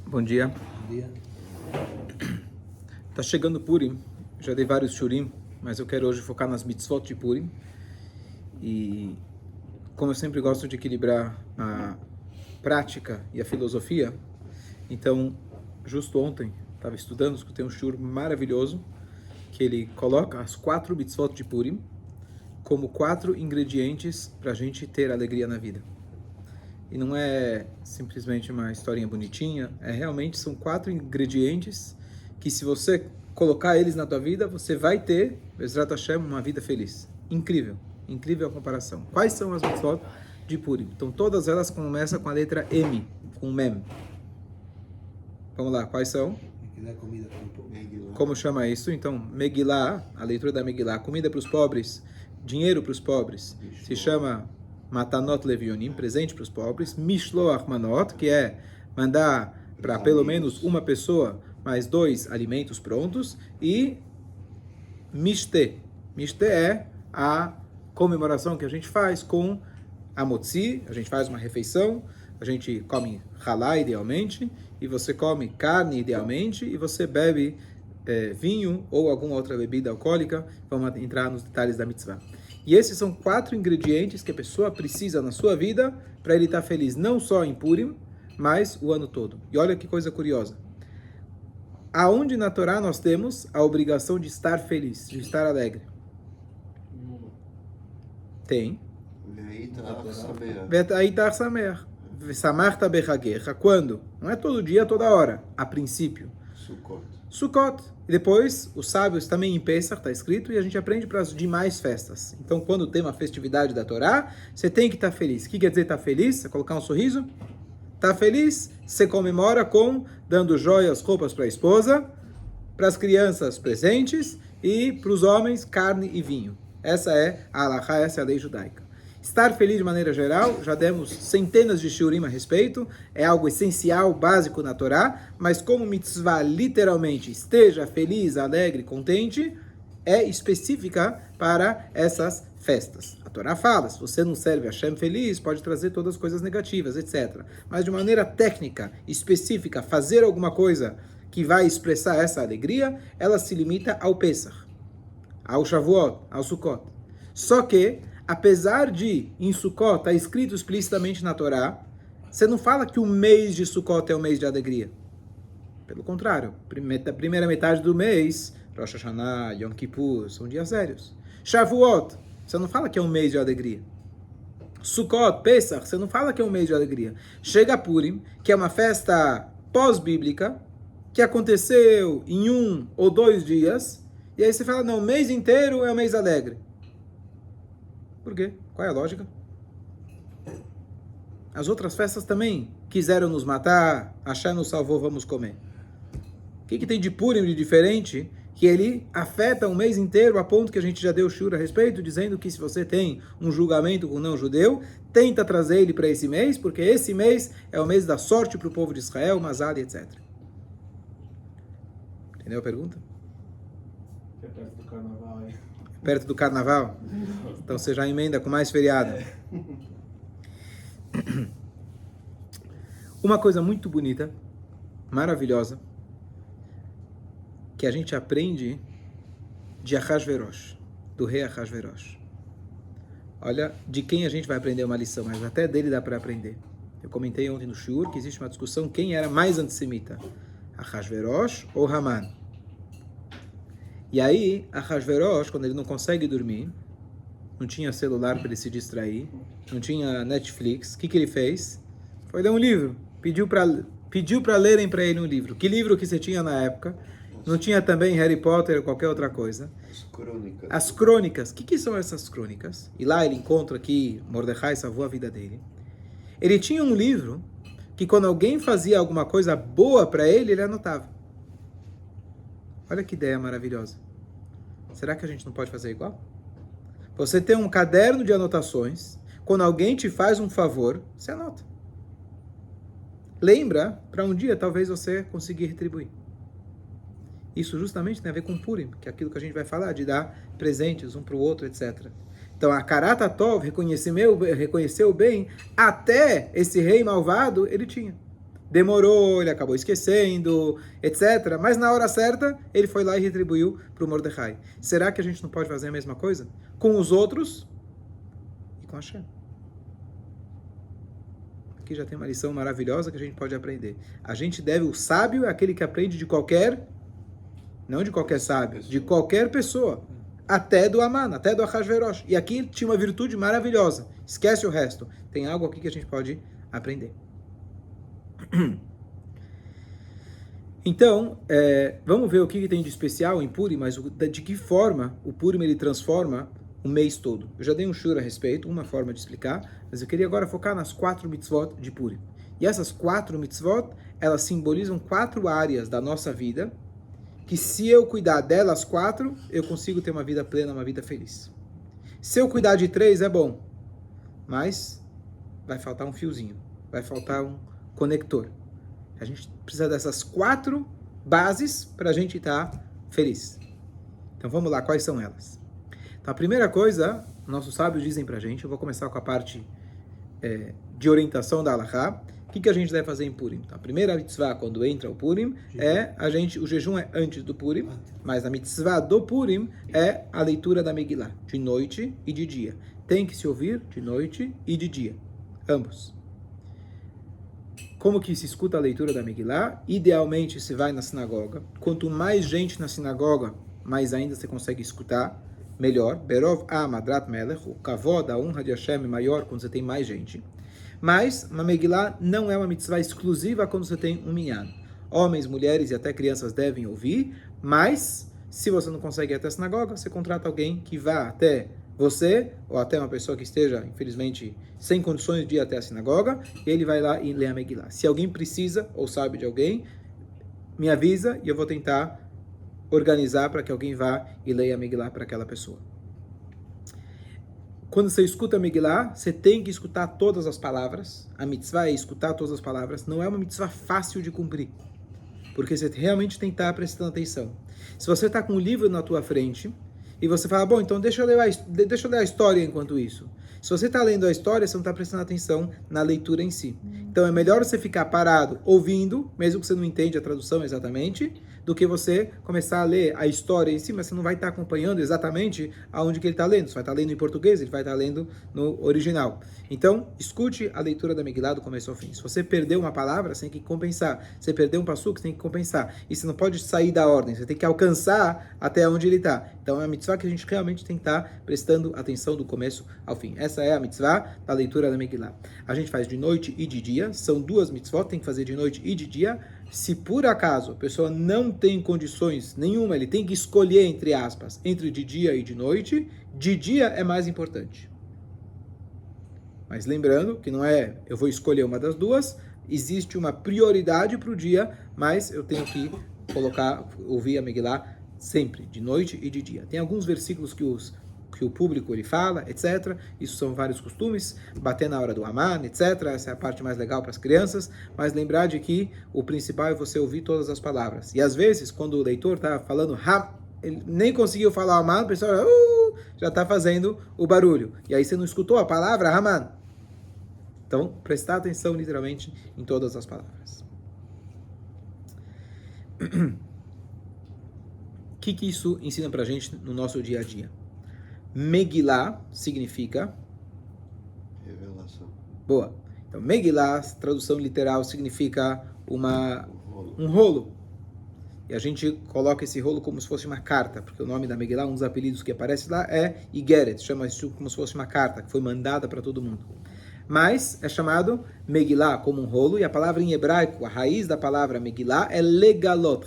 Bom dia. Bom dia. Tá chegando Purim. Já dei vários shurim, mas eu quero hoje focar nas mitzvot de Purim. E como eu sempre gosto de equilibrar a prática e a filosofia, então, justo ontem, estava estudando, escutei um shur maravilhoso, que ele coloca as 4 mitzvot de Purim como 4 ingredientes para a gente ter alegria na vida. E não é simplesmente uma historinha bonitinha, realmente são 4 ingredientes que, se você colocar eles na tua vida, você vai ter, Bezrat Hashem, uma vida feliz. Incrível, incrível a comparação. Quais são as mitzvot de Purim? Então todas elas começam com a letra M, com Mem. Vamos lá, quais são? Como chama isso? Então, Megillah, a leitura da Megillah, comida para os pobres, dinheiro para os pobres, se chama Matanot Levionim, presente para os pobres. Mishloach Manot, que é mandar para pelo menos uma pessoa mais 2 alimentos prontos. E Mishte. Mishte é a comemoração que a gente faz com a Motzi. A gente faz uma refeição, a gente come halá idealmente, e você come carne idealmente, e você bebe vinho ou alguma outra bebida alcoólica. Vamos entrar nos detalhes da mitzvah. E esses são 4 ingredientes que a pessoa precisa na sua vida para ele estar feliz, não só em Purim, mas o ano todo. E olha que coisa curiosa. Aonde na Torá nós temos a obrigação de estar feliz, de estar alegre? Tem. Ve'aitar sameach. Ve'samarta bechagecha. Quando? Não é todo dia, toda hora. A princípio. Sukkot. E depois, os sábios também em Pesach, está escrito, e a gente aprende para as demais festas. Então, quando tem uma festividade da Torá, você tem que estar feliz. O que quer dizer estar feliz? Você colocar um sorriso? Está feliz? Você comemora com dando joias, roupas para a esposa, para as crianças presentes e para os homens carne e vinho. Essa é a halakha, essa é a lei judaica. Estar feliz de maneira geral, já demos centenas de shiurim a respeito, é algo essencial, básico na Torá, mas como mitzvah literalmente esteja feliz, alegre, contente, é específica para essas festas. A Torá fala, se você não serve a Hashem feliz, pode trazer todas as coisas negativas, etc. Mas de maneira técnica, específica, fazer alguma coisa que vai expressar essa alegria, ela se limita ao Pesach, ao Shavuot, ao Sukkot. Só que apesar de, em Sukkot, está escrito explicitamente na Torá, você não fala que o mês de Sukkot é o mês de alegria. Pelo contrário, a primeira metade do mês, Rosh Hashanah, Yom Kippur, são dias sérios. Shavuot, você não fala que é um mês de alegria. Sukkot, Pesach, você não fala que é um mês de alegria. Chega Purim, que é uma festa pós-bíblica, que aconteceu em 1 ou 2 dias, e aí você fala, não, o mês inteiro é um mês alegre. Por quê? Qual é a lógica? As outras festas também quiseram nos matar, Hashem nos salvou, vamos comer. O que tem de Purim de diferente? Que ele afeta um mês inteiro, a ponto que a gente já deu shur a respeito, dizendo que se você tem um julgamento com um não-judeu, tenta trazer ele para esse mês, porque esse mês é o mês da sorte para o povo de Israel, Mazal, etc. Entendeu a pergunta? É perto do carnaval, hein? Perto do carnaval? Então você já emenda com mais feriado. Uma coisa muito bonita, maravilhosa, que a gente aprende de Ahasverosh, do rei Ahasverosh. Olha, de quem a gente vai aprender uma lição, mas até dele dá para aprender. Eu comentei ontem no Shiur que existe uma discussão quem era mais antissemita, Ahasverosh ou Haman. E aí, Ahasverosh, quando ele não consegue dormir, não tinha celular para ele se distrair, não tinha Netflix, o que ele fez? Foi ler um livro, pediu para lerem para ele um livro. Que livro que você tinha na época? Não tinha também Harry Potter ou qualquer outra coisa. As crônicas. O que são essas crônicas? E lá ele encontra que Mordecai salvou a vida dele. Ele tinha um livro que quando alguém fazia alguma coisa boa para ele, ele anotava. Olha que ideia maravilhosa. Será que a gente não pode fazer igual? Você tem um caderno de anotações, quando alguém te faz um favor, você anota. Lembra, para um dia talvez você conseguir retribuir. Isso justamente tem a ver com Purim, que é aquilo que a gente vai falar, de dar presentes um para o outro, etc. Então, a Karata Tov reconheceu bem, até esse rei malvado, ele tinha. demorou, ele acabou esquecendo, etc. Mas na hora certa, ele foi lá e retribuiu para o Mordecai. Será que a gente não pode fazer a mesma coisa? Com os outros e com Hashem. Aqui já tem uma lição maravilhosa que a gente pode aprender. A gente deve, o sábio é aquele que aprende de qualquer, não de qualquer sábio, de qualquer pessoa. Até do Aman, até do Ahasverosh. E aqui tinha uma virtude maravilhosa. Esquece o resto. Tem algo aqui que a gente pode aprender. Então, vamos ver o que tem de especial em Purim, mas de que forma o Purim ele transforma o mês todo. Eu já dei um shur a respeito, uma forma de explicar, mas eu queria agora focar nas 4 mitzvot de Purim. E essas 4 mitzvot, elas simbolizam 4 áreas da nossa vida, que se eu cuidar delas 4, eu consigo ter uma vida plena, uma vida feliz. Se eu cuidar de 3, é bom, mas vai faltar um fiozinho, vai faltar um conector. A gente precisa dessas 4 bases para a gente estar feliz. Então vamos lá, quais são elas? Então a primeira coisa, nossos sábios dizem para a gente, eu vou começar com a parte de orientação da Halakha. O que a gente deve fazer em Purim? Então, a primeira mitzvah, quando entra o Purim, o jejum é antes do Purim, mas a mitzvah do Purim é a leitura da Megillah, de noite e de dia. Tem que se ouvir de noite e de dia, ambos. Como que se escuta a leitura da Megillah? Idealmente se vai na sinagoga. Quanto mais gente na sinagoga, mais ainda você consegue escutar, melhor. Berov Amadrat Melech, o kavod, a honra de Hashem é maior quando você tem mais gente. Mas uma Megillah não é uma mitzvah exclusiva quando você tem um minyan. Homens, mulheres e até crianças devem ouvir, mas se você não consegue ir até a sinagoga, você contrata alguém que vá até você, ou até uma pessoa que esteja, infelizmente, sem condições de ir até a sinagoga, e ele vai lá e lê a Megillah. Se alguém precisa ou sabe de alguém, me avisa e eu vou tentar organizar para que alguém vá e leia a Megillah para aquela pessoa. Quando você escuta a Megillah, você tem que escutar todas as palavras. A mitzvah é escutar todas as palavras. Não é uma mitzvah fácil de cumprir, porque você realmente tem que estar prestando atenção. Se você está com um livro na tua frente, e você fala, bom, então deixa eu ler a história enquanto isso. Se você está lendo a história, você não está prestando atenção na leitura em si. Então é melhor você ficar parado, ouvindo, mesmo que você não entenda a tradução exatamente, do que você começar a ler a história em si, mas você não vai estar acompanhando exatamente aonde que ele está lendo. Você vai estar lendo em português, ele vai estar lendo no original. Então, escute a leitura da Megillah do começo ao fim. Se você perdeu uma palavra, você tem que compensar. Se você perdeu um passuco, você tem que compensar. E você não pode sair da ordem, você tem que alcançar até onde ele está. Então, é uma mitzvah que a gente realmente tem que estar prestando atenção do começo ao fim. Essa é a mitzvah da leitura da Megillah. A gente faz de noite e de dia, são 2 mitzvot, tem que fazer de noite e de dia. Se por acaso a pessoa não tem condições nenhuma, ele tem que escolher, entre aspas, entre de dia e de dia é mais importante. Mas lembrando que não é eu vou escolher uma das duas, existe uma prioridade para o dia, mas eu tenho que ouvir a Megillah sempre, de noite e de dia. Tem alguns versículos que o público ele fala, etc. Isso são vários costumes, bater na hora do Aman, etc. Essa é a parte mais legal para as crianças, mas lembrar de que o principal é você ouvir todas as palavras. E às vezes, quando o leitor está falando ele nem conseguiu falar o Aman, o pessoal já está fazendo o barulho. E aí você não escutou a palavra Aman. Então, prestar atenção literalmente em todas as palavras. O que isso ensina para a gente no nosso dia a dia? Megillah significa revelação. Boa. Então, Megillah, tradução literal, significa um rolo. E a gente coloca esse rolo como se fosse uma carta, porque o nome da Megillah, um dos apelidos que aparece lá é Igeret, chama isso como se fosse uma carta, que foi mandada para todo mundo. Mas é chamado Megillah como um rolo, e a palavra em hebraico, a raiz da palavra Megillah é legalot,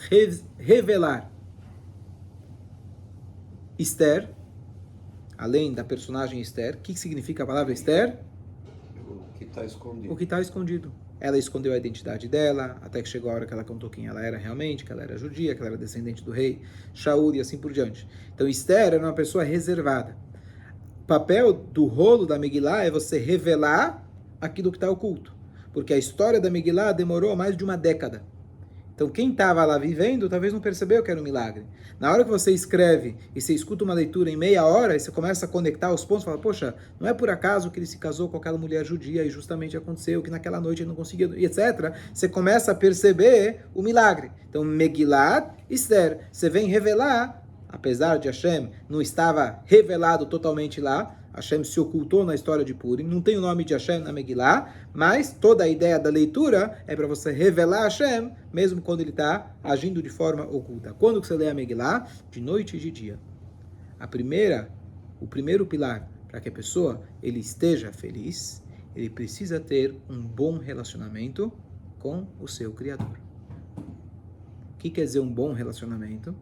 revelar. Esther, além da personagem Esther, o que significa a palavra Esther? O que está escondido. O que está escondido. Ela escondeu a identidade dela, até que chegou a hora que ela contou quem ela era realmente, que ela era judia, que ela era descendente do rei Shaul e assim por diante. Então Esther era uma pessoa reservada. O papel do rolo da Megillah é você revelar aquilo que está oculto. Porque a história da Megillah demorou mais de uma década. Então, quem estava lá vivendo, talvez não percebeu que era um milagre. Na hora que você escreve e você escuta uma leitura em meia hora, e você começa a conectar os pontos, fala, poxa, não é por acaso que ele se casou com aquela mulher judia e justamente aconteceu que naquela noite ele não conseguia, etc. Você começa a perceber o milagre. Então, Megillat Esther, você vem revelar, apesar de Hashem não estava revelado totalmente lá, Hashem se ocultou na história de Purim, não tem o nome de Hashem na Megillah, mas toda a ideia da leitura é para você revelar Hashem, mesmo quando ele está agindo de forma oculta. Quando você lê a Megillah? De noite e de dia. O primeiro pilar para que a pessoa ele esteja feliz, ele precisa ter um bom relacionamento com o seu Criador. O que quer dizer um bom relacionamento?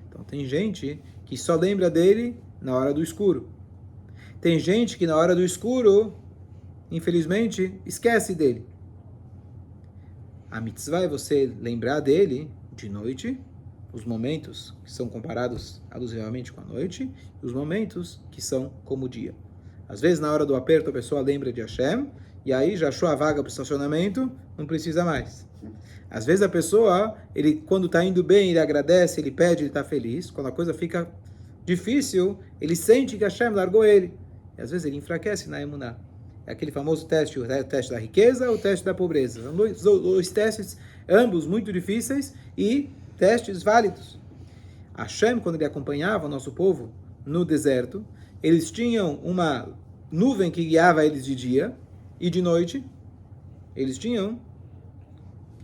Então tem gente que só lembra dele na hora do escuro. Tem gente que na hora do escuro, infelizmente, esquece dele. A mitzvah é você lembrar dele de noite, os momentos que são comparados alusivamente com a noite, e os momentos que são como o dia. Às vezes, na hora do aperto, a pessoa lembra de Hashem, e aí já achou a vaga para o estacionamento, não precisa mais. Às vezes a pessoa, ele quando está indo bem, ele agradece, ele pede, ele está feliz. Quando a coisa fica difícil, ele sente que Hashem largou ele. E às vezes ele enfraquece na emuná. É aquele famoso teste, o teste da riqueza ou o teste da pobreza. São dois testes, ambos muito difíceis e testes válidos. Hashem, quando ele acompanhava o nosso povo no deserto, eles tinham uma nuvem que guiava eles de dia e de noite eles tinham...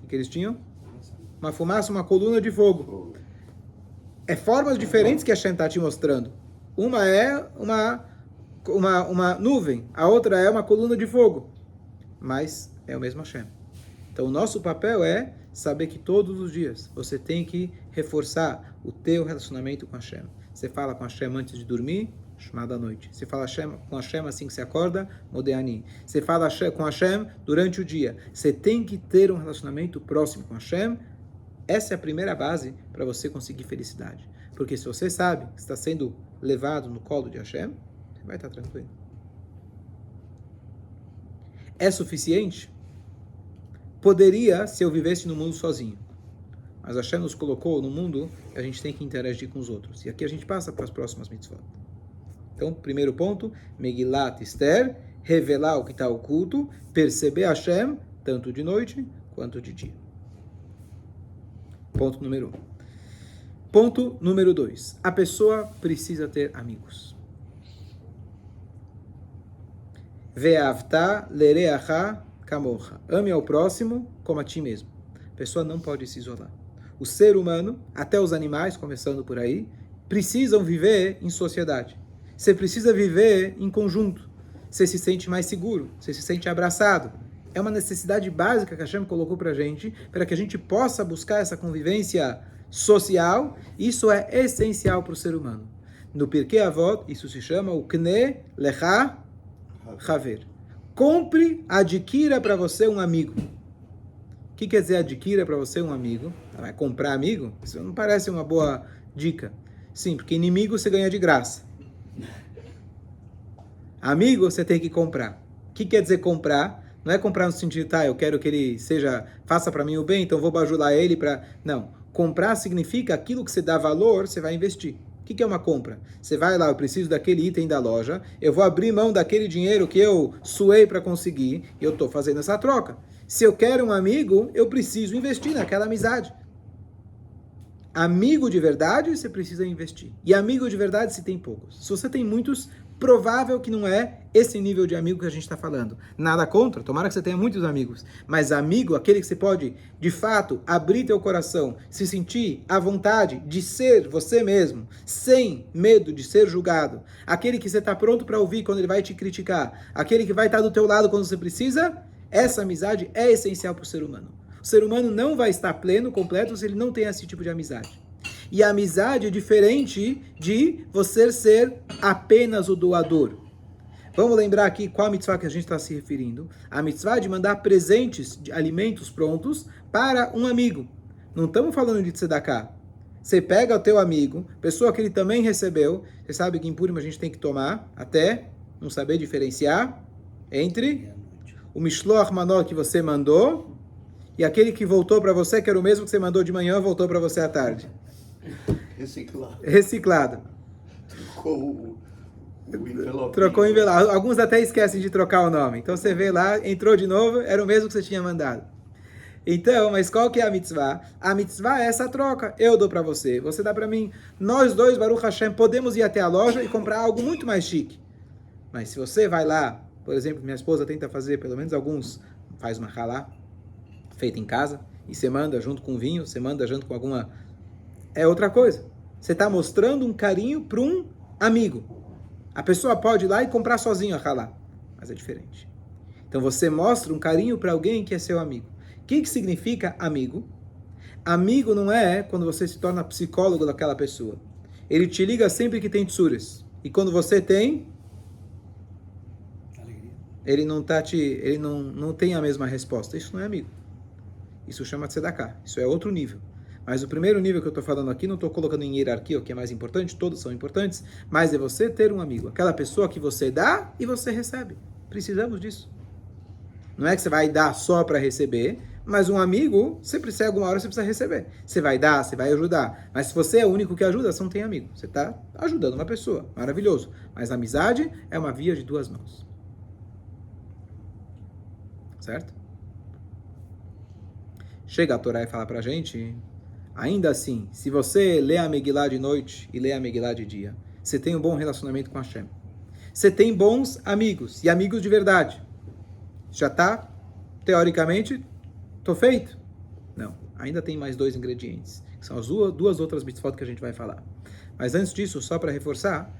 O que eles tinham? Uma fumaça, uma coluna de fogo. É formas diferentes que Hashem está te mostrando. Uma é uma nuvem, a outra é uma coluna de fogo, mas é o mesmo Hashem. Então o nosso papel é saber que todos os dias você tem que reforçar o teu relacionamento com Hashem. Você fala com Hashem antes de dormir, chamada à noite. Você fala com Hashem assim que você acorda, Modeani. Você fala com Hashem durante o dia. Você tem que ter um relacionamento próximo com Hashem. Essa é a primeira base para você conseguir felicidade. Porque se você sabe que está sendo levado no colo de Hashem, vai estar tranquilo. É suficiente? Poderia se eu vivesse no mundo sozinho. Mas Hashem nos colocou no mundo e a gente tem que interagir com os outros. E aqui a gente passa para as próximas mitzvot. Então, primeiro ponto, Megillat Esther, revelar o que está oculto, perceber Hashem, tanto de noite quanto de dia. Ponto número 1. Ponto número 2. A pessoa precisa ter amigos. Ve'avta lereacha kamocha. Ame ao próximo como a ti mesmo. A pessoa não pode se isolar. O ser humano, até os animais, começando por aí, precisam viver em sociedade. Você precisa viver em conjunto. Você se sente mais seguro, você se sente abraçado. É uma necessidade básica que a Hashem colocou para que a gente possa buscar essa convivência social. Isso é essencial para o ser humano. No Pirkei Avot, isso se chama o Kne Lecha Haver. Compre, adquira para você um amigo. O que quer dizer adquira para você um amigo? Vai comprar amigo? Isso não parece uma boa dica. Sim, porque inimigo você ganha de graça. Amigo você tem que comprar. O que quer dizer comprar? Não é comprar no sentido, eu quero que ele faça para mim o bem, então vou bajular ele para... Não. Comprar significa aquilo que você dá valor, você vai investir. O que é uma compra? Você vai lá, eu preciso daquele item da loja, eu vou abrir mão daquele dinheiro que eu suei para conseguir, e eu estou fazendo essa troca. Se eu quero um amigo, eu preciso investir naquela amizade. Amigo de verdade, você precisa investir. E amigo de verdade, se tem poucos. Se você tem muitos, provável que não é esse nível de amigo que a gente está falando. Nada contra, tomara que você tenha muitos amigos. Mas amigo, aquele que você pode, de fato, abrir teu coração, se sentir à vontade de ser você mesmo, sem medo de ser julgado. Aquele que você está pronto para ouvir quando ele vai te criticar. Aquele que vai estar do teu lado quando você precisa. Essa amizade é essencial para o ser humano. O ser humano não vai estar pleno, completo, se ele não tem esse tipo de amizade. E a amizade é diferente de você ser apenas o doador. Vamos lembrar aqui qual a mitzvah que a gente está se referindo. A mitzvah de mandar presentes, de alimentos prontos, para um amigo. Não estamos falando de tzedakah. Você pega o teu amigo, pessoa que ele também recebeu, você sabe que em Purim a gente tem que tomar, até não saber diferenciar entre o mishloach manor que você mandou e aquele que voltou para você, que era o mesmo que você mandou de manhã, voltou para você à tarde. Reciclado. Trocou o envelope. Trocou o envelope. Alguns até esquecem de trocar o nome. Então você vê lá, entrou de novo, era o mesmo que você tinha mandado. Então, mas qual que é a mitzvah? A mitzvah é essa troca. Eu dou para você, você dá para mim. Nós dois, Baruch Hashem, podemos ir até a loja e comprar algo muito mais chique. Mas se você vai lá, por exemplo, minha esposa tenta fazer, pelo menos alguns, faz uma halá, feita em casa, e você manda junto com vinho, você manda junto com alguma... É outra coisa. Você está mostrando um carinho para um amigo. A pessoa pode ir lá e comprar sozinho a halá, mas é diferente. Então você mostra um carinho para alguém que é seu amigo. O que significa amigo? Amigo não é quando você se torna psicólogo daquela pessoa. Ele te liga sempre que tem tsures. E quando você tem... alegria. Ele não tem a mesma resposta. Isso não é amigo. Isso chama de tzedakah. Isso é outro nível. Mas o primeiro nível que eu estou falando aqui, não estou colocando em hierarquia o que é mais importante, todos são importantes, mas é você ter um amigo. Aquela pessoa que você dá e você recebe. Precisamos disso. Não é que você vai dar só para receber, mas um amigo, você precisa, alguma hora você precisa receber. Você vai dar, você vai ajudar. Mas se você é o único que ajuda, você não tem amigo. Você está ajudando uma pessoa. Maravilhoso. Mas a amizade é uma via de duas mãos. Certo? Chega a Torá e fala pra gente, ainda assim, se você lê a Megilá de noite e lê a Megilá de dia, você tem um bom relacionamento com Hashem. Você tem bons amigos, e amigos de verdade. Já está, teoricamente, estou feito? Não, ainda tem mais 2 ingredientes, que são as duas outras mitzvot que a gente vai falar. Mas antes disso, só para reforçar,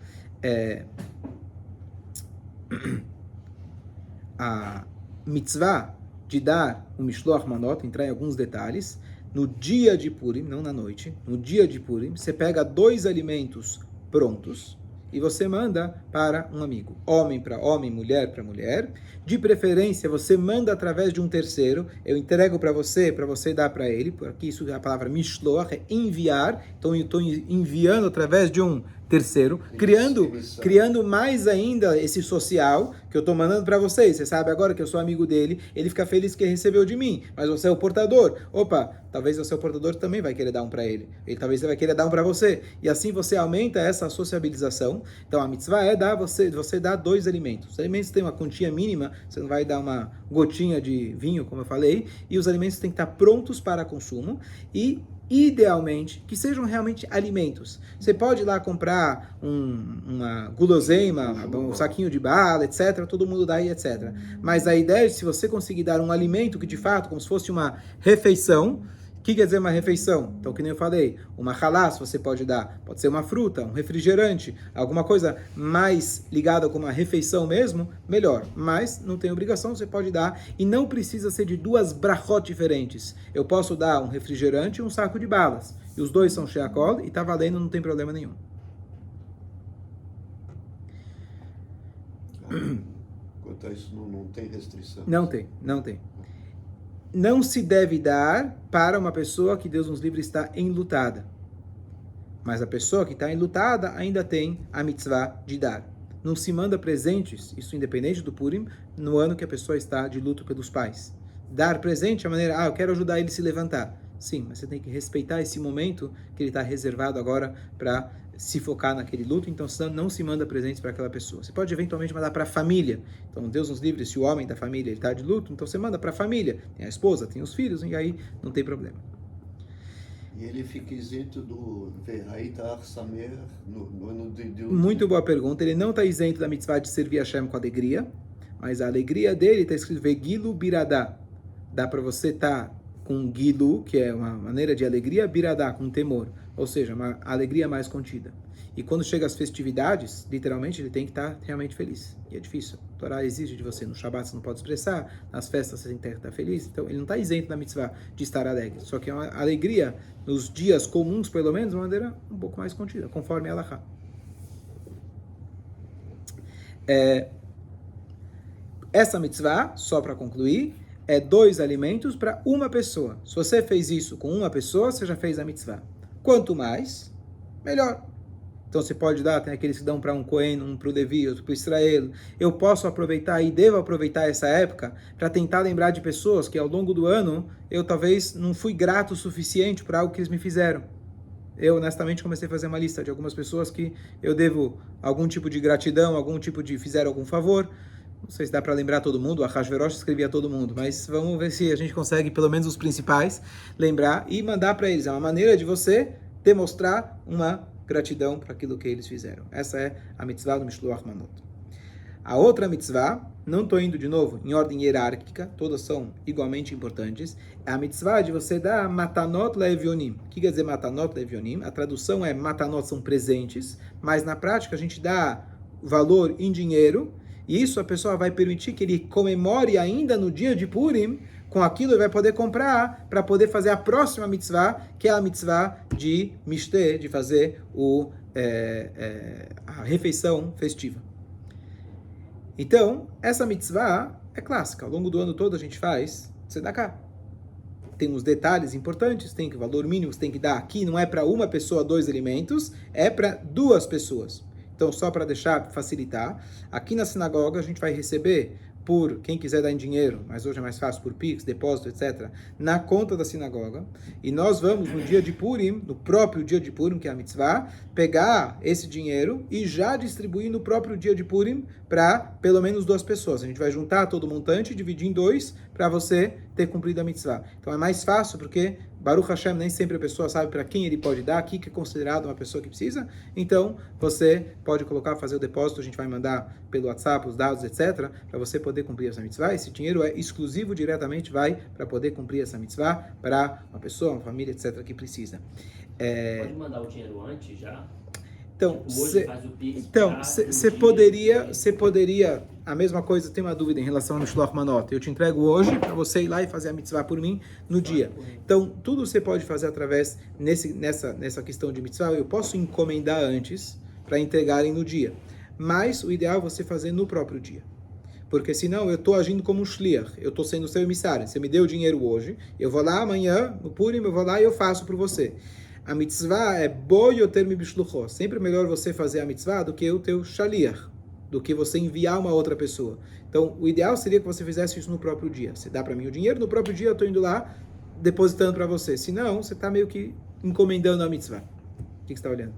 a mitzvah de dar um mishloach manot, entrar em alguns detalhes, no dia de Purim, não na noite, no dia de Purim, você pega 2 alimentos prontos, e você manda para um amigo. Homem para homem, mulher para mulher. De preferência, você manda através de um terceiro. Eu entrego para você dar para ele. Porque isso é a palavra mishloach, é enviar. Então, eu estou enviando através de um terceiro, criando mais ainda esse social que eu estou mandando para vocês. Você sabe agora que eu sou amigo dele, ele fica feliz que recebeu de mim, mas você é o portador. Opa, talvez você é o portador também vai querer dar um para ele. Talvez ele vai querer dar um para você. E assim você aumenta essa sociabilização. Então a mitzvah é você dar 2 alimentos. Os alimentos têm uma quantia mínima, você não vai dar uma gotinha de vinho, como eu falei, e os alimentos têm que estar prontos para consumo e idealmente, que sejam realmente alimentos. Você pode ir lá comprar uma guloseima, um saquinho de bala, etc. Todo mundo dá aí, etc. Mas a ideia é se você conseguir dar um alimento que de fato, como se fosse uma refeição. O que quer dizer uma refeição? Então, que nem eu falei, uma halás você pode dar, pode ser uma fruta, um refrigerante, alguma coisa mais ligada com uma refeição mesmo, melhor. Mas não tem obrigação, você pode dar e não precisa ser de 2 brachot diferentes. Eu posso dar um refrigerante e um saco de balas. E os 2 são sheakol e está valendo, não tem problema nenhum. Quanto a isso, não tem restrição? Não tem. Não se deve dar para uma pessoa que Deus nos livre está enlutada. Mas a pessoa que está enlutada ainda tem a mitzvah de dar. Não se manda presentes, isso independente do Purim, no ano que a pessoa está de luto pelos pais. Dar presente é a maneira, eu quero ajudar ele a se levantar. Sim, mas você tem que respeitar esse momento que ele está reservado agora para se focar naquele luto, então não se manda presentes para aquela pessoa. Você pode eventualmente mandar para a família. Então, Deus nos livre, se o homem da família está de luto, então você manda para a família. Tem a esposa, tem os filhos, e aí não tem problema. E ele fica isento do Ve'haitar Samer no ano de Muito boa pergunta. Ele não está isento da mitzvah de servir a Hashem com alegria, mas a alegria dele está escrito Vegilu Biradá. Dá para você estar com Gilu, que é uma maneira de alegria, Biradá, com temor. Ou seja, uma alegria mais contida. E quando chega as festividades, literalmente, ele tem que estar realmente feliz. E é difícil. A Torá exige de você. No Shabbat você não pode expressar, nas festas você tem que estar feliz. Então, ele não está isento da mitzvah de estar alegre. Só que é uma alegria, nos dias comuns, pelo menos, de uma maneira um pouco mais contida, conforme a Halachá. Essa mitzvah, só para concluir, é 2 alimentos para uma pessoa. Se você fez isso com uma pessoa, você já fez a mitzvah. Quanto mais, melhor. Então você pode dar, tem aqueles que dão para um Cohen, um para o Levi, outro para o Israel. Eu posso aproveitar e devo aproveitar essa época para tentar lembrar de pessoas que ao longo do ano eu talvez não fui grato o suficiente por algo que eles me fizeram. Eu, honestamente, comecei a fazer uma lista de algumas pessoas que eu devo algum tipo de gratidão, algum tipo de fizeram algum favor. Não sei se dá para lembrar todo mundo, a Hashverosh escrevia todo mundo, mas vamos ver se a gente consegue, pelo menos os principais, lembrar e mandar para eles. É uma maneira de você demonstrar uma gratidão para aquilo que eles fizeram. Essa é a mitzvah do Mishloach Manot. A outra mitzvah, não estou indo de novo em ordem hierárquica, todas são igualmente importantes, é a mitzvah de você dar matanot le'evionim. O que quer dizer matanot le'evionim? A tradução é matanot são presentes, mas na prática a gente dá valor em dinheiro, e isso a pessoa vai permitir que ele comemore ainda no dia de Purim, com aquilo ele vai poder comprar para poder fazer a próxima mitzvah, que é a mitzvah de mishteh, de fazer a refeição festiva. Então, essa mitzvah é clássica. Ao longo do ano todo a gente faz tzedakah. Tem uns detalhes importantes, tem que o valor mínimo que você tem que dar aqui não é para uma pessoa 2 alimentos, é para 2 pessoas. Então, só para deixar, facilitar, aqui na sinagoga a gente vai receber por quem quiser dar em dinheiro, mas hoje é mais fácil por Pix, depósito, etc., na conta da sinagoga. E nós vamos no dia de Purim, no próprio dia de Purim, que é a mitzvah, pegar esse dinheiro e já distribuir no próprio dia de Purim para pelo menos 2 pessoas. A gente vai juntar todo o montante, dividir em 2, para você ter cumprido a mitzvah. Então é mais fácil, porque Baruch Hashem, nem sempre a pessoa sabe para quem ele pode dar, aqui que é considerado uma pessoa que precisa. Então, você pode colocar, fazer o depósito, a gente vai mandar pelo WhatsApp os dados, etc., para você poder cumprir essa mitzvah. Esse dinheiro é exclusivo, diretamente vai para poder cumprir essa mitzvah para uma pessoa, uma família, etc., que precisa. Pode mandar o dinheiro antes já? Então, você poderia, a mesma coisa, tem uma dúvida em relação ao Mishloach Manot, eu te entrego hoje para você ir lá e fazer a mitzvah por mim no dia. Então, tudo você pode fazer através, nessa questão de mitzvah, eu posso encomendar antes para entregarem no dia, mas o ideal é você fazer no próprio dia. Porque senão eu estou agindo como um shliach, eu estou sendo seu emissário. Você me deu o dinheiro hoje, eu vou lá amanhã, no Purim, eu vou lá e eu faço para você. A mitzvah é boi ou termi bishluchó. Sempre melhor você fazer a mitzvah do que o teu shaliach, do que você enviar uma outra pessoa. Então, o ideal seria que você fizesse isso no próprio dia. Você dá para mim o dinheiro, no próprio dia eu estou indo lá, depositando para você. Senão, você está meio que encomendando a mitzvah. O que você está olhando?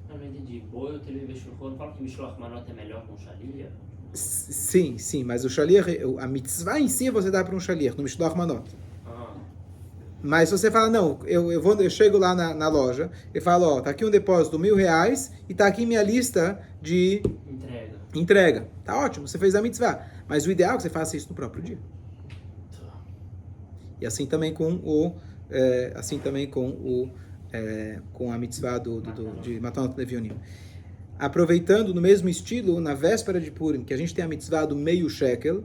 Não entendi. Boi ou termi bishluchó. Não fala que Mishloach Manot é melhor com shaliach? Sim, mas o shaliach, a mitzvah em si você dá para um shaliach, no Mishloach Manot. Mas se você fala, não, eu chego lá na loja e falo, tá aqui um depósito de R$1.000 e tá aqui minha lista de entrega. Tá ótimo, você fez a mitzvah. Mas o ideal é que você faça isso no próprio dia. E assim também com a mitzvah de Matanot Levionim. Aproveitando no mesmo estilo, na véspera de Purim, que a gente tem a mitzvah do meio shekel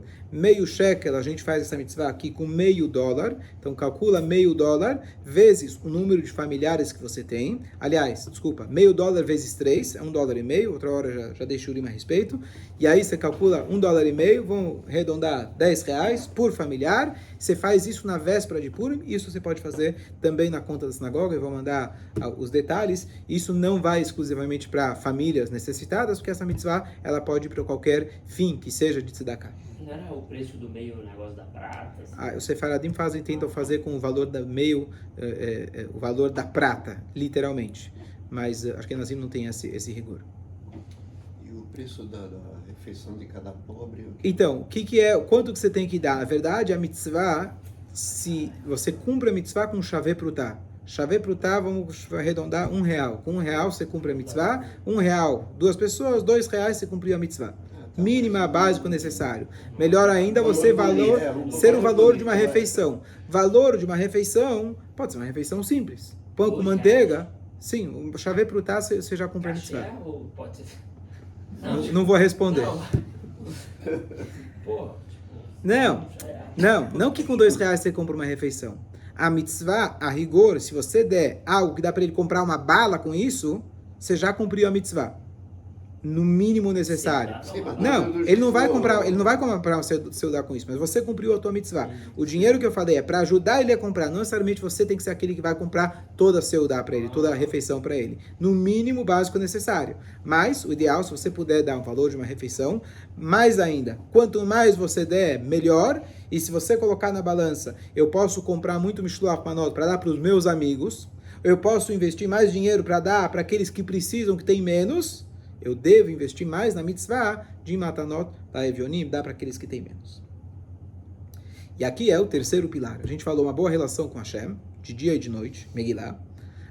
a gente faz essa mitzvah aqui com $0,5, então calcula $0,5 vezes o número de familiares que você tem, aliás, desculpa, $0,5 vezes 3, é $1,50, outra hora já deixo o rima a respeito, e aí você calcula $1,50, vamos arredondar R$10 por familiar, você faz isso na véspera de Purim, isso você pode fazer também na conta da sinagoga, eu vou mandar os detalhes, isso não vai exclusivamente para famílias necessitadas, porque essa mitzvah, ela pode ir para qualquer fim que seja de tzedakah. Não era o preço do meio, o negócio da prata? Assim? Os sefaradim tentam fazer com o valor da meio, o valor da prata, literalmente. Mas acho que a Nazim não tem esse rigor. E o preço da refeição de cada pobre? Então, quanto que você tem que dar? Na verdade, a mitzvah, se você cumpre a mitzvah com chave prutá. Chave prutá, vamos arredondar R$1. Com R$1 você cumpre a mitzvah. R$1, 2 pessoas, R$2 você cumpriu a mitzvah. Mínima, básico, necessário. Melhor ainda você ser o valor de uma refeição. Valor de uma refeição pode ser uma refeição simples. Pão com manteiga, sim, o chave prutá você já cumpre a mitzvah. Não vou responder. Não que com R$2 você compra uma refeição. A mitzvah, a rigor, se você der algo que dá para ele comprar uma bala com isso, você já cumpriu a mitzvah. no mínimo necessário. Sim, mas Não, ele não vai comprar um celular com isso, mas você cumpriu a tua mitzvah. O dinheiro que eu falei é para ajudar ele a comprar, não necessariamente você tem que ser aquele que vai comprar toda a celular para ele, toda a refeição para ele. No mínimo básico necessário. Mas o ideal, se você puder dar um valor de uma refeição, mais ainda, quanto mais você der, melhor. E se você colocar na balança, eu posso comprar muito Mishloach Manot para dar para os meus amigos, eu posso investir mais dinheiro para dar para aqueles que precisam, que têm menos, eu devo investir mais na mitzvah de Matanot da Evionim, dá para aqueles que têm menos. E aqui é o terceiro pilar. A gente falou uma boa relação com Hashem, de dia e de noite, Megillah.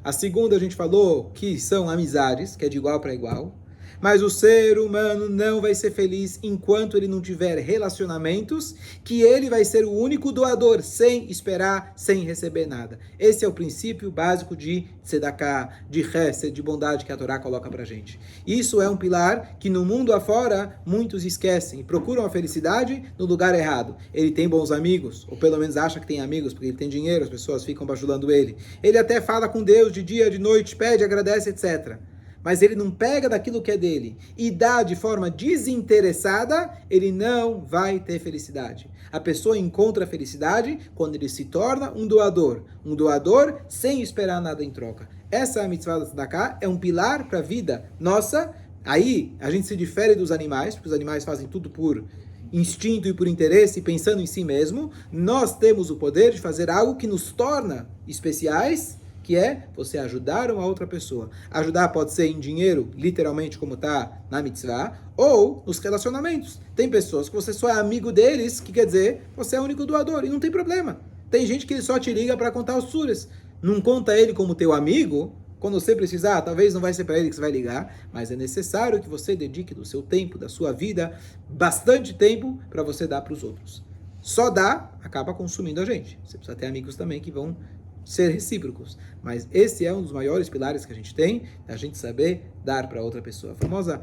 A segunda a gente falou que são amizades, que é de igual para igual. Mas o ser humano não vai ser feliz enquanto ele não tiver relacionamentos, que ele vai ser o único doador, sem esperar, sem receber nada. Esse é o princípio básico de tzedakah, de chesed, de bondade que a Torá coloca pra gente. Isso é um pilar que no mundo afora muitos esquecem e procuram a felicidade no lugar errado. Ele tem bons amigos, ou pelo menos acha que tem amigos, porque ele tem dinheiro, as pessoas ficam bajulando ele. Ele até fala com Deus de dia, de noite, pede, agradece, etc. Mas ele não pega daquilo que é dele e dá de forma desinteressada, ele não vai ter felicidade. A pessoa encontra felicidade quando ele se torna um doador sem esperar nada em troca. Essa é a mitzvah da tzedakah, é um pilar para a vida nossa. Aí a gente se difere dos animais, porque os animais fazem tudo por instinto e por interesse, pensando em si mesmo. Nós temos o poder de fazer algo que nos torna especiais, que é você ajudar uma outra pessoa. Ajudar pode ser em dinheiro, literalmente como está na mitzvah, ou nos relacionamentos. Tem pessoas que você só é amigo deles, que quer dizer, você é o único doador, e não tem problema. Tem gente que ele só te liga para contar os suras. Não conta ele como teu amigo, quando você precisar, talvez não vai ser para ele que você vai ligar, mas é necessário que você dedique do seu tempo, da sua vida, bastante tempo para você dar para os outros. Só dá, acaba consumindo a gente. Você precisa ter amigos também que vão ser recíprocos, mas esse é um dos maiores pilares que a gente tem, a gente saber dar para outra pessoa. A famosa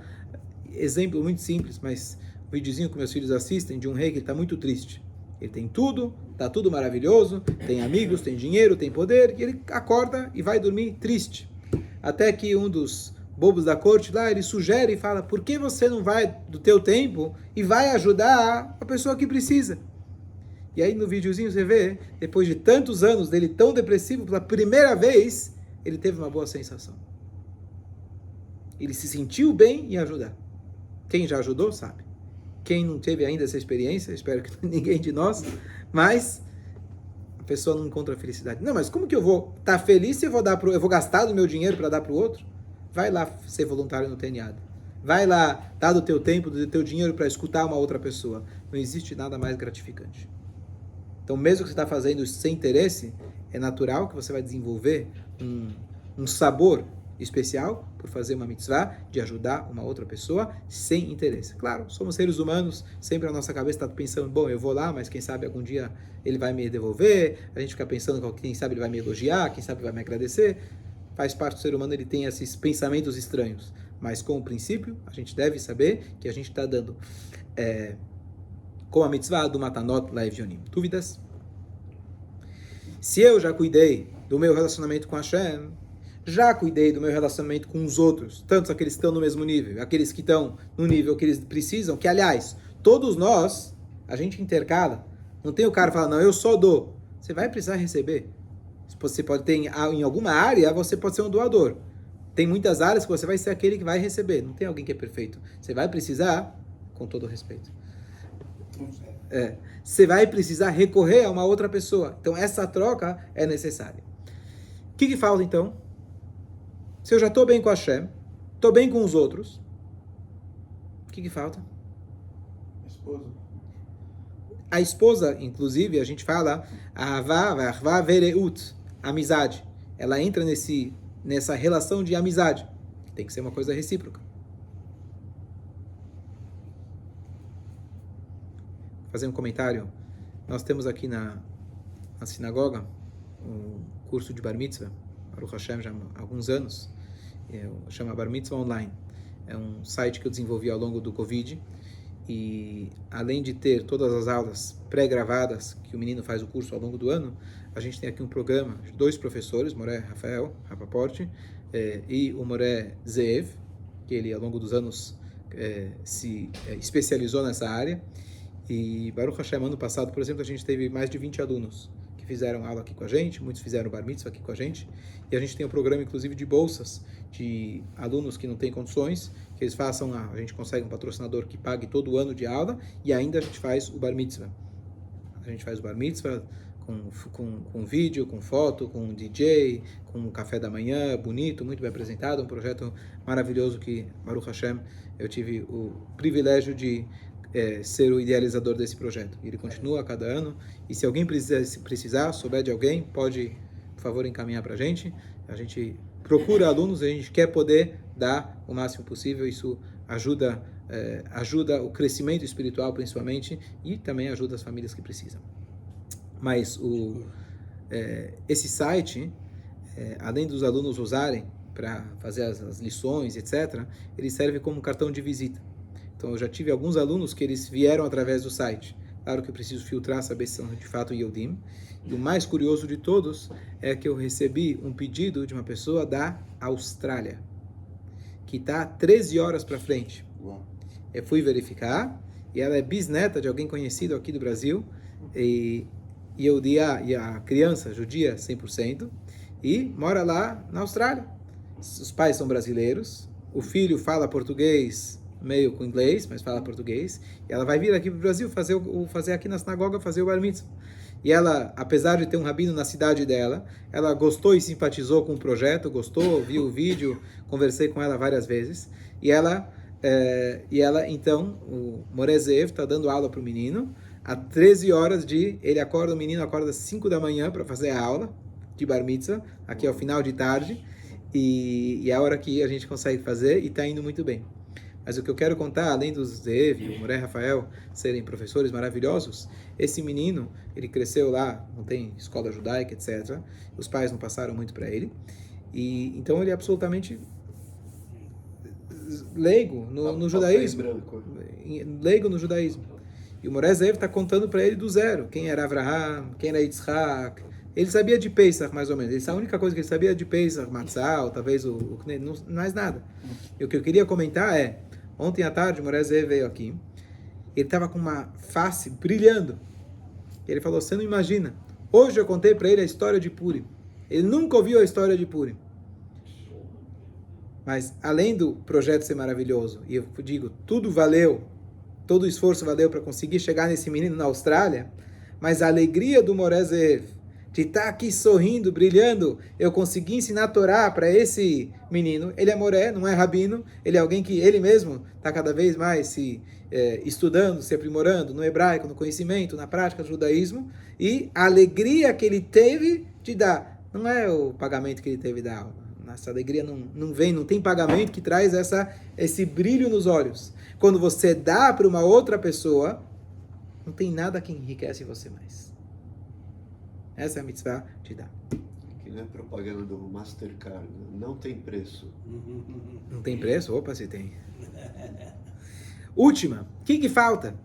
exemplo muito simples, mas um videozinho que meus filhos assistem de um rei que está muito triste. Ele tem tudo, está tudo maravilhoso, tem amigos, tem dinheiro, tem poder, e ele acorda e vai dormir triste. Até que um dos bobos da corte lá, ele sugere e fala, por que você não vai do teu tempo e vai ajudar a pessoa que precisa? E aí no videozinho você vê, depois de tantos anos dele tão depressivo, pela primeira vez, ele teve uma boa sensação. Ele se sentiu bem em ajudar. Quem já ajudou, sabe. Quem não teve ainda essa experiência, espero que ninguém de nós, mas a pessoa não encontra felicidade. Não, mas como que eu vou estar feliz se eu vou gastar do meu dinheiro para dar para o outro? Vai lá ser voluntário no TNA. Vai lá, dar do teu tempo, do teu dinheiro para escutar uma outra pessoa. Não existe nada mais gratificante. Então, mesmo que você está fazendo isso sem interesse, é natural que você vai desenvolver um sabor especial por fazer uma mitzvah de ajudar uma outra pessoa sem interesse. Claro, somos seres humanos, sempre a nossa cabeça está pensando, bom, eu vou lá, mas quem sabe algum dia ele vai me devolver, a gente fica pensando que quem sabe ele vai me elogiar, quem sabe vai me agradecer. Faz parte do ser humano, ele tem esses pensamentos estranhos. Mas com o princípio, a gente deve saber que a gente está dando... com a mitzvah do Matanot Laevionim. Dúvidas? Se eu já cuidei do meu relacionamento com Hashem, já cuidei do meu relacionamento com os outros, tanto aqueles que estão no mesmo nível, aqueles que estão no nível que eles precisam, que aliás, todos nós, a gente intercala. Não tem o cara que fala, não, eu só dou. Você vai precisar receber. Você pode ter, em alguma área, você pode ser um doador. Tem muitas áreas que você vai ser aquele que vai receber. Não tem alguém que é perfeito. Você vai precisar, com todo o respeito, você vai precisar recorrer a uma outra pessoa. Então, essa troca é necessária. O que falta, então? Se eu já estou bem com a Hashem, estou bem com os outros, o que falta? Esposa. A esposa, inclusive, a gente fala Ahava vereut, amizade. Ela entra nessa relação de amizade. Tem que ser uma coisa recíproca. Fazer um comentário. Nós temos aqui na sinagoga um curso de Bar Mitzvah, Baruch Hashem, já há alguns anos. Chama Bar Mitzvah Online. É um site que eu desenvolvi ao longo do Covid. E além de ter todas as aulas pré-gravadas que o menino faz o curso ao longo do ano, a gente tem aqui um programa de 2 professores, Moré Rafael Rapaport, e o Moré Zeev, que ele ao longo dos anos se especializou nessa área. E Baruch Hashem, ano passado, por exemplo, a gente teve mais de 20 alunos que fizeram aula aqui com a gente, muitos fizeram bar mitzvah aqui com a gente, e a gente tem um programa, inclusive, de bolsas de alunos que não têm condições, que eles façam, a gente consegue um patrocinador que pague todo o ano de aula, e ainda a gente faz o bar mitzvah. A gente faz o bar mitzvah com vídeo, com foto, com DJ, com café da manhã, bonito, muito bem apresentado, um projeto maravilhoso que, Baruch Hashem, eu tive o privilégio de ser o idealizador desse projeto. Ele continua a cada ano, e se alguém precisar, souber de alguém, pode, por favor, encaminhar para a gente procura alunos, a gente quer poder dar o máximo possível, isso ajuda o crescimento espiritual, principalmente, e também ajuda as famílias que precisam. Mas esse site, além dos alunos usarem para fazer as lições, etc., ele serve como cartão de visita. Então, eu já tive alguns alunos que eles vieram através do site. Claro que eu preciso filtrar, saber se são de fato Yehudim. E o mais curioso de todos é que eu recebi um pedido de uma pessoa da Austrália, que está 13 horas para frente. Uau. Eu fui verificar, e ela é bisneta de alguém conhecido aqui do Brasil, e a criança judia 100%, e mora lá na Austrália. Os pais são brasileiros, o filho fala português meio com inglês, mas fala português, e ela vai vir aqui para o Brasil fazer aqui na sinagoga, fazer o bar mitzvah. E ela, apesar de ter um rabino na cidade dela, ela gostou e simpatizou com o projeto, gostou, viu o vídeo, conversei com ela várias vezes, e ela então, o Morezev está dando aula para o menino, às 13 horas o menino acorda às 5 da manhã para fazer a aula de bar mitzvah, aqui ao final de tarde, e é a hora que a gente consegue fazer, e está indo muito bem. Mas o que eu quero contar, além dos Zev e o Moré Rafael serem professores maravilhosos, esse menino, ele cresceu lá, não tem escola judaica, etc. Os pais não passaram muito para ele. E então ele é absolutamente leigo no judaísmo. Leigo no judaísmo. E o Moré Zev está contando para ele do zero. Quem era Avraham, quem era Yitzhak. Ele sabia de Pesach, mais ou menos. A única coisa que ele sabia de Pesach, Matzah, ou talvez não mais nada. E o que eu queria comentar é, ontem à tarde o Moré Zev veio aqui, ele estava com uma face brilhando. Ele falou, você não imagina, hoje eu contei para ele a história de Purim. Ele nunca ouviu a história de Purim. Mas além do projeto ser maravilhoso, e eu digo, tudo valeu, todo o esforço valeu para conseguir chegar nesse menino na Austrália, mas a alegria do Moré Zev, de estar aqui sorrindo, brilhando, eu consegui ensinar a Torá para esse menino. Ele é moré, não é rabino, ele é alguém que ele mesmo está cada vez mais se estudando, se aprimorando no hebraico, no conhecimento, na prática do judaísmo, e a alegria que ele teve de dar, não é o pagamento que ele teve da alma. Essa alegria não vem, não tem pagamento que traz esse brilho nos olhos. Quando você dá para uma outra pessoa, não tem nada que enriquece você mais. Essa é a mitzvah de dar. Que nem a propaganda do Mastercard. Não tem preço. Não tem preço? Opa, se tem. Última. O que falta?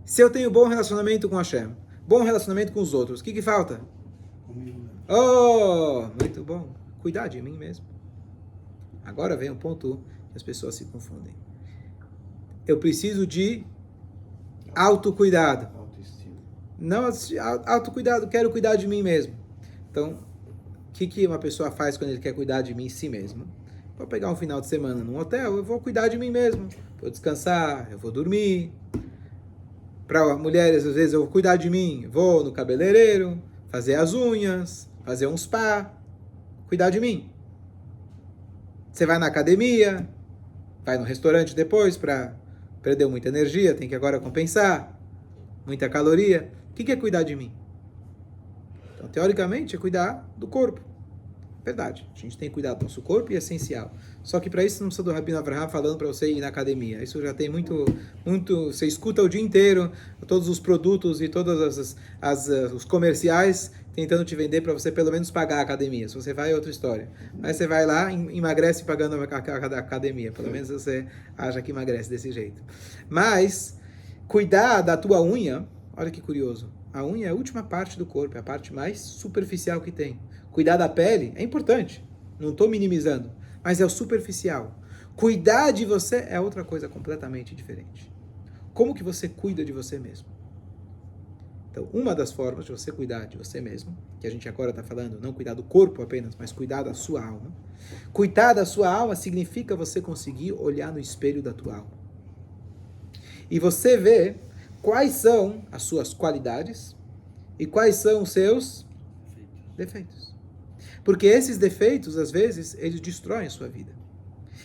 Se eu tenho bom relacionamento com Hashem, bom relacionamento com os outros, o que falta? Oh, muito bom. Cuidar de mim mesmo. Agora vem um ponto que as pessoas se confundem. Eu preciso de autocuidado. Não, autocuidado, quero cuidar de mim mesmo. Então, o que uma pessoa faz quando ele quer cuidar de mim em si mesmo? Vou pegar um final de semana num hotel, eu vou cuidar de mim mesmo. Vou descansar, eu vou dormir. Para mulheres, às vezes, eu vou cuidar de mim. Vou no cabeleireiro, fazer as unhas, fazer um spa. Cuidar de mim. Você vai na academia, vai no restaurante depois para perder muita energia, tem que agora compensar. Muita caloria. O que é cuidar de mim? Então, teoricamente, é cuidar do corpo. Verdade. A gente tem que cuidar do nosso corpo e é essencial. Só que para isso não precisa do Rabino Avraham falando para você ir na academia. Isso já tem muito... Você escuta o dia inteiro todos os produtos e todos os comerciais tentando te vender para você pelo menos pagar a academia. Se você vai, é outra história. Mas você vai lá, emagrece pagando a academia. Pelo menos você acha que emagrece desse jeito. Mas... cuidar da tua unha, olha que curioso, a unha é a última parte do corpo, é a parte mais superficial que tem. Cuidar da pele é importante, não estou minimizando, mas é o superficial. Cuidar de você é outra coisa completamente diferente. Como que você cuida de você mesmo? Então, uma das formas de você cuidar de você mesmo, que a gente agora está falando, não cuidar do corpo apenas, mas cuidar da sua alma. Cuidar da sua alma significa você conseguir olhar no espelho da tua alma. E você vê quais são as suas qualidades e quais são os seus defeitos. Porque esses defeitos, às vezes, eles destroem a sua vida.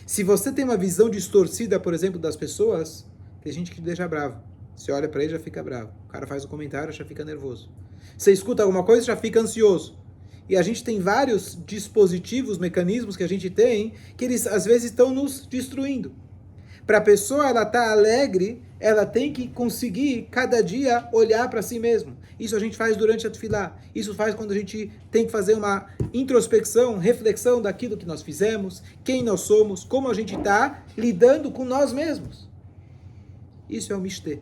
Se você tem uma visão distorcida, por exemplo, das pessoas, tem gente que te deixa bravo. Você olha para ele, já fica bravo. O cara faz um comentário, já fica nervoso. Você escuta alguma coisa, já fica ansioso. E a gente tem vários dispositivos, mecanismos que a gente tem, que eles, às vezes, estão nos destruindo. Para a pessoa ela estar alegre, ela tem que conseguir, cada dia, olhar para si mesmo. Isso a gente faz durante a tefilá. Isso faz quando a gente tem que fazer uma introspecção, reflexão daquilo que nós fizemos, quem nós somos, como a gente está lidando com nós mesmos. Isso é o mishtê.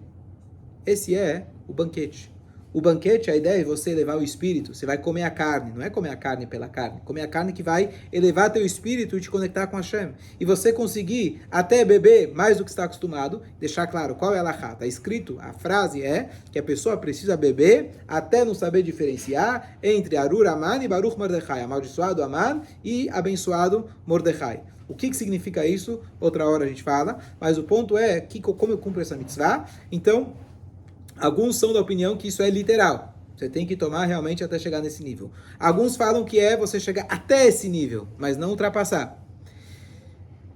Esse é o banquete. O banquete, a ideia é você elevar o espírito. Você vai comer a carne. Não é comer a carne pela carne. Comer a carne que vai elevar teu espírito e te conectar com Hashem. E você conseguir até beber mais do que está acostumado. Deixar claro qual é a halachá. Está escrito, a frase é que a pessoa precisa beber até não saber diferenciar entre Arur Aman e Baruch Mordechai. Amaldiçoado Aman e abençoado Mordechai. O que significa isso? Outra hora a gente fala. Mas o ponto é como eu cumpro essa mitzvah. Então, alguns são da opinião que isso é literal. Você tem que tomar realmente até chegar nesse nível. Alguns falam que é você chegar até esse nível, mas não ultrapassar.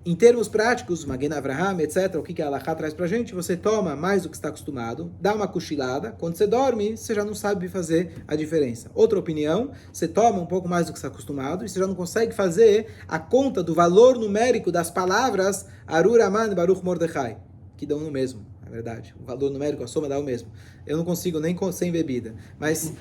Em termos práticos, Magen Avraham, etc., o que a halachá traz pra gente? Você toma mais do que está acostumado, dá uma cochilada, quando você dorme, você já não sabe fazer a diferença. Outra opinião, você toma um pouco mais do que está acostumado e você já não consegue fazer a conta do valor numérico das palavras Arur Aman e Baruch Mordechai, que dão no mesmo. É verdade, o valor numérico, a soma dá o mesmo. Eu não consigo nem sem bebida, mas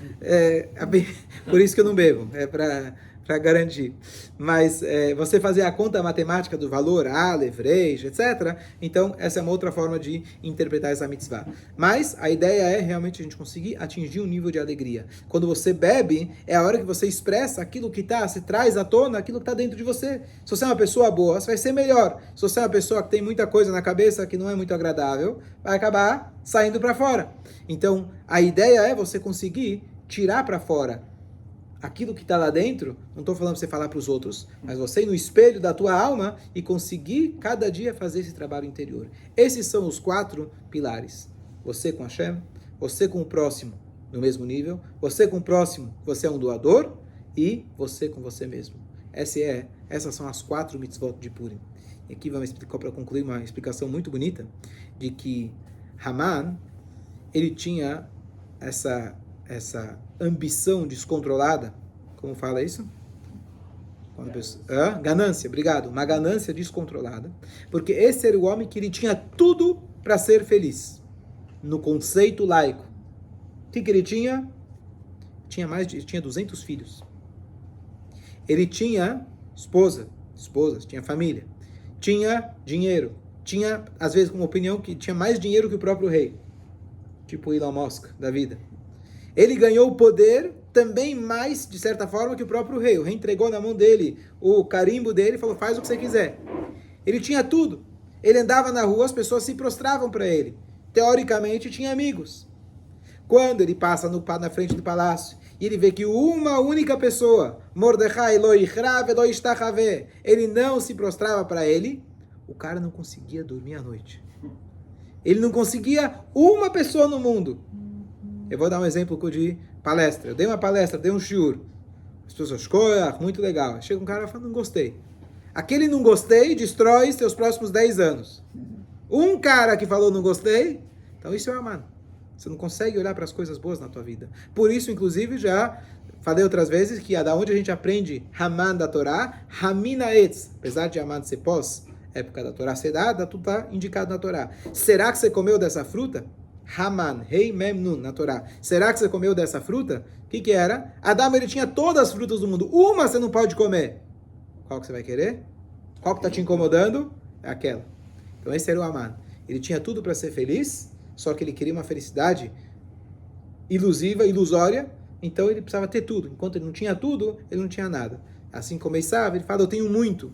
por isso que eu não bebo, é para garantir. Mas você fazer a conta matemática do valor, Aleph, Reish, etc., então essa é uma outra forma de interpretar essa mitzvah. Mas a ideia é realmente a gente conseguir atingir um nível de alegria. Quando você bebe, é a hora que você expressa aquilo que está, você traz à tona aquilo que está dentro de você. Se você é uma pessoa boa, você vai ser melhor. Se você é uma pessoa que tem muita coisa na cabeça que não é muito agradável, vai acabar saindo para fora. Então, a ideia é você conseguir tirar para fora aquilo que está lá dentro. Não estou falando para você falar para os outros, mas você ir no espelho da tua alma e conseguir cada dia fazer esse trabalho interior. Esses são os 4 pilares. Você com Hashem, você com o próximo no mesmo nível, você com o próximo, você é um doador, e você com você mesmo. Essas são as 4 mitzvot de Purim. E aqui vamos explicar, para concluir, uma explicação muito bonita de que Haman, ele tinha essa ambição descontrolada. Como fala isso? Ganância, obrigado. Uma ganância descontrolada. Porque esse era o homem que ele tinha tudo para ser feliz. No conceito laico. O que ele tinha? Tinha 200 filhos. Ele tinha esposas, tinha família. Tinha dinheiro. Tinha, às vezes, com uma opinião que tinha mais dinheiro que o próprio rei. Tipo Elon Musk, da vida. Ele ganhou o poder também mais, de certa forma, que o próprio rei. O rei entregou na mão dele o carimbo dele e falou, faz o que você quiser. Ele tinha tudo. Ele andava na rua, as pessoas se prostravam para ele. Teoricamente, tinha amigos. Quando ele passa na frente do palácio e ele vê que uma única pessoa, Mordechai, lo ichrav lo ishtachave, ele não se prostrava para ele, o cara não conseguia dormir à noite. Ele não conseguia uma pessoa no mundo. Eu vou dar um exemplo de palestra. Eu dei uma palestra, dei um shiur. As pessoas, muito legal. Chega um cara e fala, não gostei. Aquele não gostei destrói seus próximos 10 anos. Um cara que falou não gostei, então isso é Haman. Você não consegue olhar para as coisas boas na tua vida. Por isso, inclusive, já falei outras vezes que da onde a gente aprende Haman da Torá, Hamina Etz, apesar de Haman ser pós época da Torá ser dada, tudo está indicado na Torá. Será que você comeu dessa fruta? Haman, Rei Mem Nun, na Torá. Será que você comeu dessa fruta? O que era? Adão, ele tinha todas as frutas do mundo. Uma você não pode comer. Qual que você vai querer? Qual que está te incomodando? É aquela. Então esse era o Haman. Ele tinha tudo para ser feliz, só que ele queria uma felicidade ilusiva, ilusória, então ele precisava ter tudo. Enquanto ele não tinha tudo, ele não tinha nada. Assim como Esav, ele fala, eu tenho muito.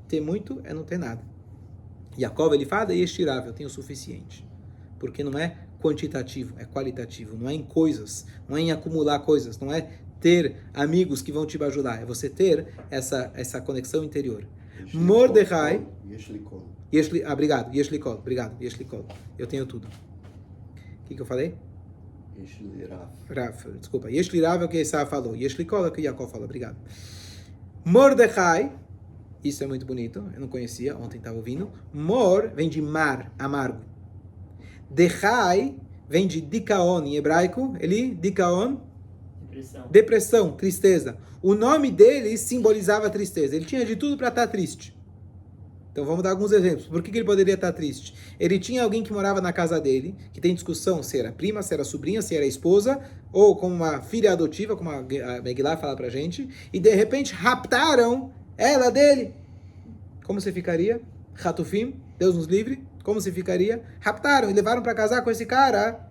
Ter muito é não ter nada. Yaakov, ele fala, eu tenho o suficiente. Porque não é quantitativo, é qualitativo. Não é em coisas, não é em acumular coisas, não é ter amigos que vão te ajudar. É você ter essa conexão interior. Mordecai... obrigado. Yesh li kol. Eu tenho tudo. O que eu falei? Yesh li Rav. Rav, desculpa. Yesh li Rav é o que Esau falou. Yesh li kol é o que Yaakov falou. Obrigado. Mordecai, isso é muito bonito, eu não conhecia, ontem estava ouvindo. Mor vem de mar, amargo. Dechai vem de dikaon em hebraico. Ele, dikaon, depressão, tristeza. O nome dele simbolizava tristeza. Ele tinha de tudo para estar triste. Então vamos dar alguns exemplos. Por que ele poderia estar triste? Ele tinha alguém que morava na casa dele, que tem discussão se era prima, se era sobrinha, se era esposa, ou como uma filha adotiva, como a Megillah fala pra gente, e de repente raptaram ela dele. Como você ficaria? Hatufim, Deus nos livre. Como você ficaria? Raptaram e levaram para casar com esse cara.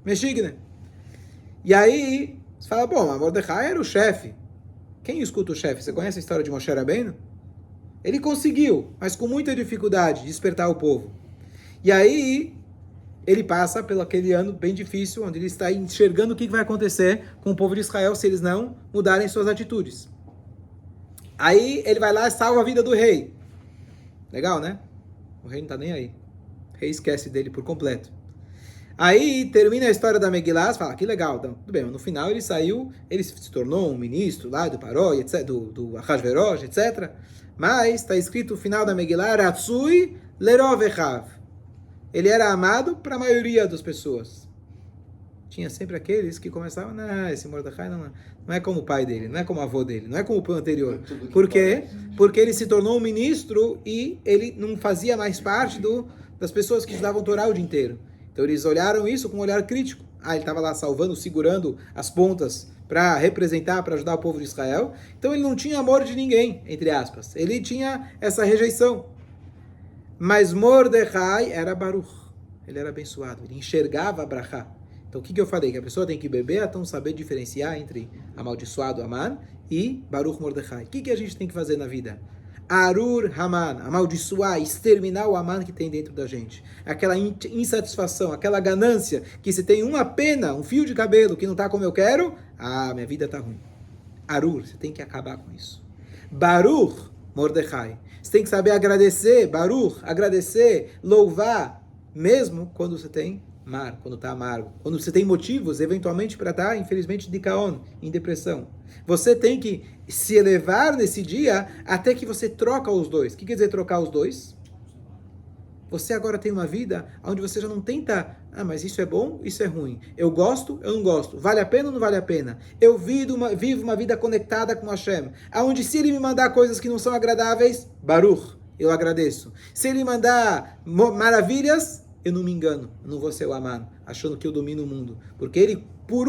Meshigner. E aí, você fala, bom, mas Mordecai era o chefe. Quem escuta o chefe? Você conhece a história de Moshe Rabbeinu? Ele conseguiu, mas com muita dificuldade, despertar o povo. E aí, ele passa pelo aquele ano bem difícil, onde ele está enxergando o que vai acontecer com o povo de Israel se eles não mudarem suas atitudes. Aí, ele vai lá e salva a vida do rei. Legal, né? O rei não está nem aí. O rei esquece dele por completo. Aí, termina a história da Megillah, fala, que legal. Então, tudo bem, mas no final ele saiu, ele se tornou um ministro lá do Paró, etc., do Ahasverosh, etc., mas está escrito no final da Megillah, Ratzui lerov echav. Ele era amado para a maioria das pessoas. Tinha sempre aqueles que começavam, não, esse Mordecai não é como o pai dele, não é como o avô dele, não é como o anterior. Por quê? Porque ele se tornou um ministro e ele não fazia mais parte das pessoas que estudavam Torá o dia inteiro. Então eles olharam isso com um olhar crítico. Ele estava lá salvando, segurando as pontas para representar, para ajudar o povo de Israel. Então ele não tinha amor de ninguém, entre aspas. Ele tinha essa rejeição. Mas Mordecai era Baruch. Ele era abençoado. Ele enxergava a brachá. Então o que eu falei? Que a pessoa tem que beber até saber diferenciar entre amaldiçoado Aman e Baruch Mordecai. O que a gente tem que fazer na vida? Arur Haman, amaldiçoar, exterminar o Aman que tem dentro da gente. Aquela insatisfação, aquela ganância, que se tem uma pena, um fio de cabelo que não está como eu quero, minha vida está ruim. Arur, você tem que acabar com isso. Baruch Mordecai, você tem que saber agradecer, Baruch, agradecer, louvar, mesmo quando você tem mar, quando está amargo, quando você tem motivos, eventualmente, para estar, infelizmente, de caon, em depressão. Você tem que se elevar nesse dia até que você troca os dois. O que quer dizer trocar os dois? Você agora tem uma vida onde você já não tenta, mas isso é bom, isso é ruim. Eu gosto, eu não gosto. Vale a pena ou não vale a pena? Eu vivo uma vida conectada com Hashem, onde se ele me mandar coisas que não são agradáveis, Baruch, eu agradeço. Se ele mandar maravilhas, eu não me engano, eu não vou ser o Aman, achando que eu domino o mundo. Porque ele, por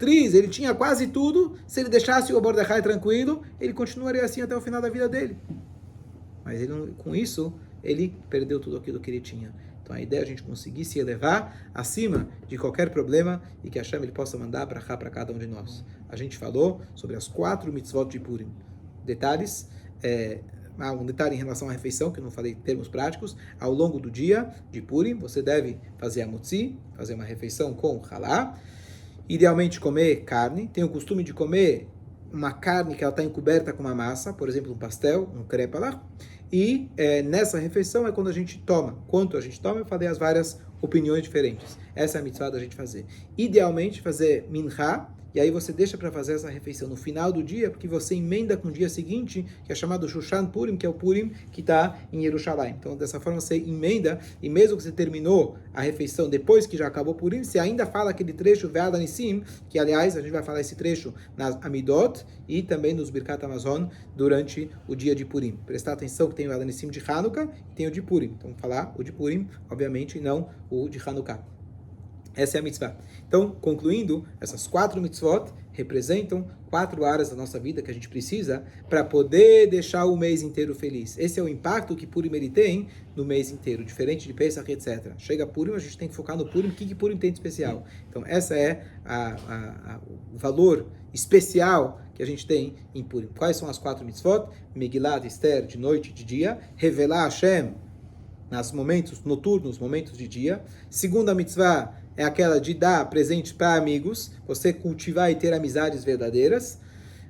ele tinha quase tudo. Se ele deixasse o Mordecai tranquilo, ele continuaria assim até o final da vida dele. Mas com isso, ele perdeu tudo aquilo que ele tinha. Então a ideia é a gente conseguir se elevar acima de qualquer problema e que Hashem ele possa mandar brachá para cada um de nós. A gente falou sobre as 4 mitzvot de Purim. Detalhes, um detalhe em relação à refeição, que eu não falei em termos práticos. Ao longo do dia de Purim, você deve fazer a motzi, fazer uma refeição com halá. Idealmente comer carne. Tem o costume de comer uma carne que ela está encoberta com uma massa, por exemplo, um pastel, um crepe lá. E nessa refeição é quando a gente toma. Quanto a gente toma, eu falei as várias opiniões diferentes. Essa é a mitzvah da gente fazer. Idealmente fazer mincha, e aí você deixa para fazer essa refeição no final do dia, porque você emenda com o dia seguinte, que é chamado Shushan Purim, que é o Purim que está em Jerusalém. Então, dessa forma, você emenda, e mesmo que você terminou a refeição depois que já acabou Purim, você ainda fala aquele trecho Ve'ad Anissim, que, aliás, a gente vai falar esse trecho nas Amidot e também nos Birkat Hamazon durante o dia de Purim. Prestar atenção que tem o Ve'ad Anissim de Hanukkah e tem o de Purim. Então, falar o de Purim, obviamente, e não o de Hanukkah. Essa é a mitzvah. Então, concluindo, essas 4 mitzvot representam 4 áreas da nossa vida que a gente precisa para poder deixar o mês inteiro feliz. Esse é o impacto que Purim ele tem no mês inteiro, diferente de Pesach, etc. Chega Purim, a gente tem que focar no Purim, o que Purim tem de especial. Então, essa é o valor especial que a gente tem em Purim. Quais são as 4 mitzvot? Megillat, Esther, de noite e de dia. Revelar Hashem nos momentos noturnos, momentos de dia. Segunda mitzvah é aquela de dar presente para amigos, você cultivar e ter amizades verdadeiras.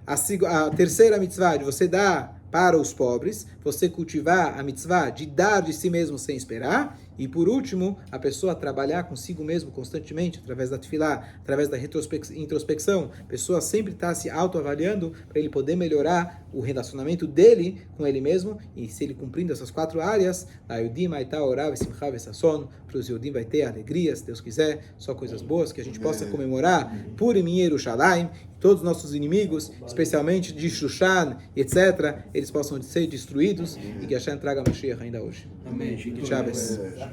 A terceira mitzvah de você dar para os pobres, você cultivar a mitzvah de dar de si mesmo sem esperar. E por último, a pessoa trabalhar consigo mesmo constantemente, através da tefilá, através da introspecção. A pessoa sempre está se autoavaliando para ele poder melhorar o relacionamento dele com ele mesmo. E se ele cumprindo essas 4 áreas, para os Yodim vai ter alegrias, se Deus quiser, só coisas boas, que a gente possa comemorar Purim em Yerushalayim, todos os nossos inimigos, especialmente de Shushan, etc., eles possam ser destruídos e que Hashem traga Mashiach ainda hoje. Amém. Chaves. Shabbos.